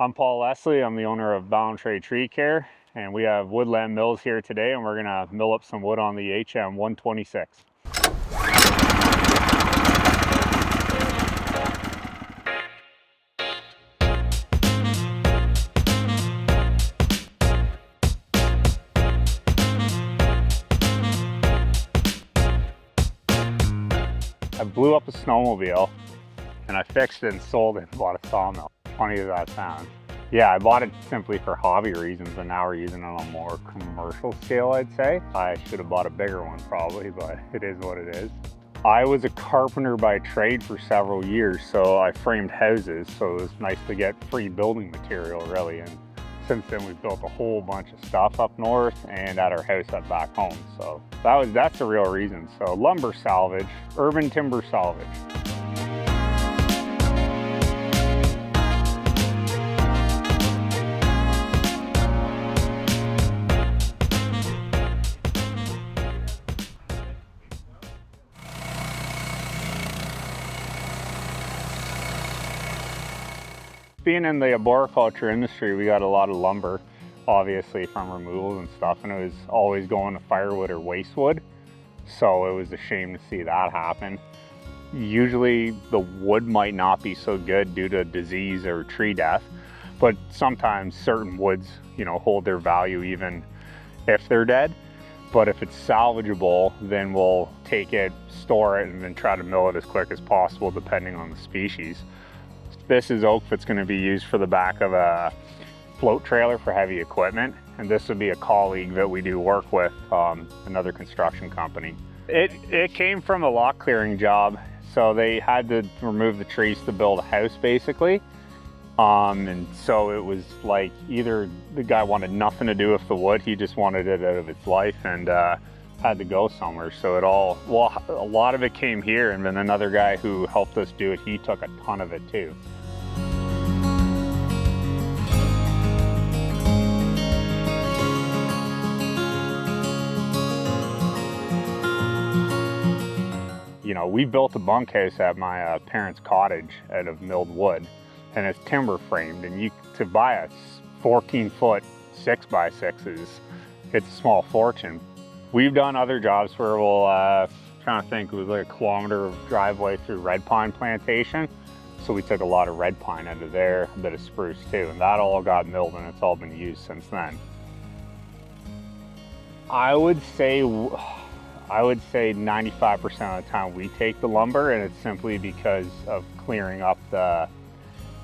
I'm Paul Leslie. I'm the owner of Ballantrae Tree Care, and we have Woodland Mills here today, and we're gonna mill up some wood on the HM126. I blew up a snowmobile, and I fixed it and sold it and bought a sawmill. Funny as that sounds. Yeah, I bought it simply for hobby reasons, and now we're using it on a more commercial scale, I'd say. I should have bought a bigger one probably, but it is what it is. I was a carpenter by trade for several years, so I framed houses, so it was nice to get free building material really. And since then we've built a whole bunch of stuff up north and at our house up back home. So that's the real reason. So lumber salvage, urban timber salvage. Being in the arboriculture industry, we got a lot of lumber, obviously from removals and stuff, and it was always going to firewood or waste wood. So it was a shame to see that happen. Usually the wood might not be so good due to disease or tree death, but sometimes certain woods, hold their value even if they're dead. But if it's salvageable, then we'll take it, store it, and then try to mill it as quick as possible depending on the species. This is oak that's going to be used for the back of a float trailer for heavy equipment, and this would be a colleague that we do work with, another construction company. It came from a lot clearing job, so they had to remove the trees to build a house basically, and so it was like either the guy wanted nothing to do with the wood, he just wanted it out of its life, and had to go somewhere. So a lot of it came here, and then another guy who helped us do it, he took a ton of it too. We built a bunkhouse at my parents' cottage out of milled wood, and it's timber framed, and to buy a 14-foot 6x6 it's a small fortune. We've done other jobs where we'll, trying to think, it was like a kilometer of driveway through red pine plantation. So we took a lot of red pine out of there, a bit of spruce too, and that all got milled and it's all been used since then. I would say 95% of the time we take the lumber, and it's simply because of clearing up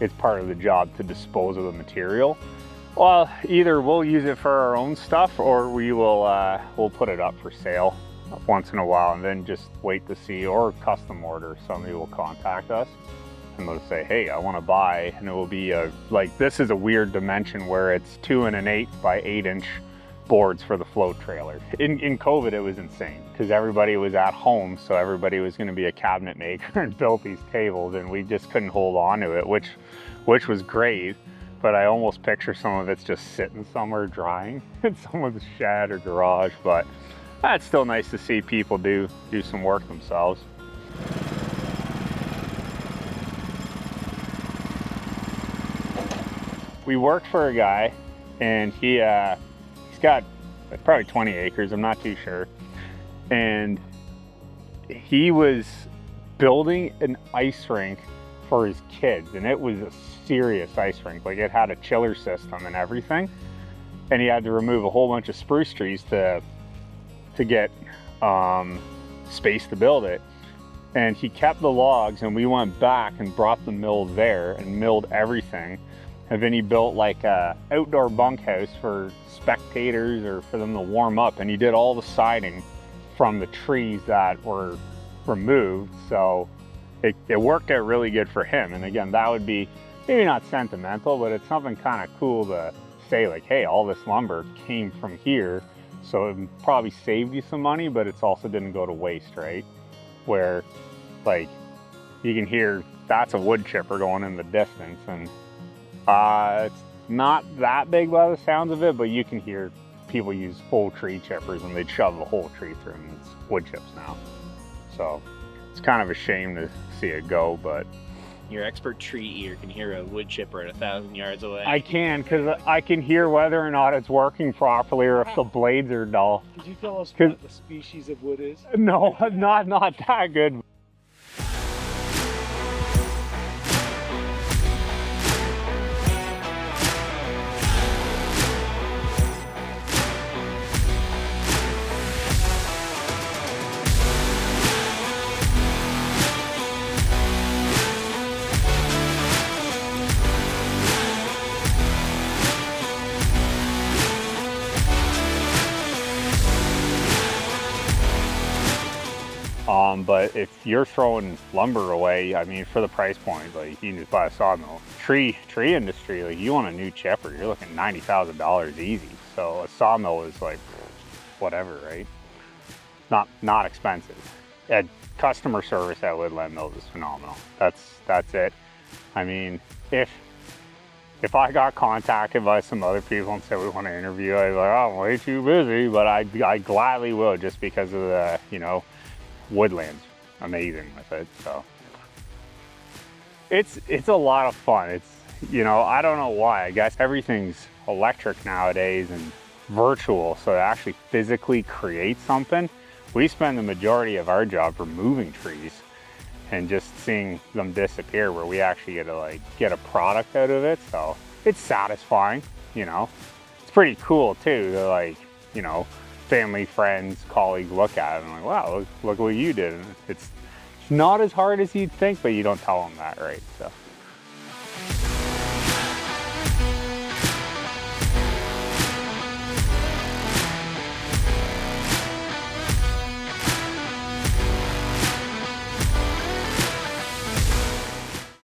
it's part of the job to dispose of the material. Well, either we'll use it for our own stuff, or we'll put it up for sale once in a while and then just wait to see, or custom order. Somebody will contact us and they'll say, hey, I want to buy, and it will be this is a weird dimension where it's 2 1/8 by 8-inch boards for the float trailer. In COVID, it was insane because everybody was at home, so everybody was going to be a cabinet maker and built these tables, and we just couldn't hold on to it, which was great. But I almost picture some of it's just sitting somewhere drying in someone's shed or garage. But it's still nice to see people do some work themselves. We worked for a guy, and he's got probably 20 acres, I'm not too sure. And he was building an ice rink for his kids, and it was a serious ice rink. Like, it had a chiller system and everything, and he had to remove a whole bunch of spruce trees to get space to build it. And he kept the logs, and we went back and brought the mill there and milled everything. And then he built like a outdoor bunkhouse for spectators or for them to warm up, and he did all the siding from the trees that were removed. So it worked out really good for him. And again, that would be maybe not sentimental, but it's something kind of cool to say, like, hey, all this lumber came from here, so it probably saved you some money, but it's also didn't go to waste, right? Where, like, you can hear that's a wood chipper going in the distance, and it's not that big by the sounds of it, but you can hear people use full tree chippers and they'd shove the whole tree through them. It's wood chips now. So it's kind of a shame to see it go, but Your expert tree ear can hear a wood chipper at 1,000 yards away. I can, because I can hear whether or not it's working properly or if the blades are dull. Could you tell us what the species of wood is? No, not that good. But if you're throwing lumber away, I mean, for the price point, like, you can just buy a sawmill. Tree industry, like, you want a new chipper, you're looking $90,000 easy. So a sawmill is like, whatever, right? Not expensive. And customer service at Woodland Mills is phenomenal. That's it. I mean, if I got contacted by some other people and said we want to interview, I'd be like, oh, I'm way too busy, but I gladly will, just because of the, you know, Woodland's amazing with it. So it's a lot of fun. It's, you know, I don't know why. I guess everything's electric nowadays and virtual, so to actually physically create something, we spend the majority of our job removing trees and just seeing them disappear, where we actually get to, like, get a product out of it. So it's satisfying, you know. It's pretty cool too to, like, you know, family, friends, colleagues look at it and like, wow, look what you did. And it's not as hard as you'd think, but you don't tell them that, right? So.